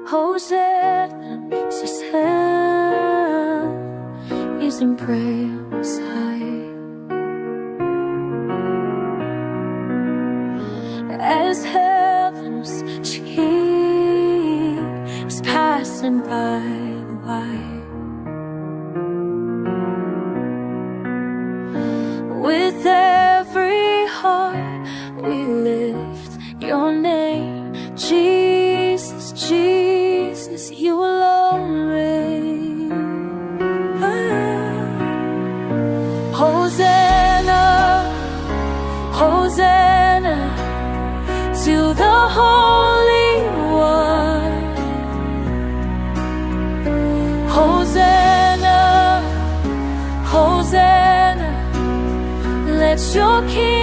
Hosanna makes his hand is in praise high. As heaven's King is passing by the wide, with every heart we lift your name, Jesus, Jesus, you alone reign. Hosanna, Hosanna to the Holy One. Hosanna, Hosanna, let your King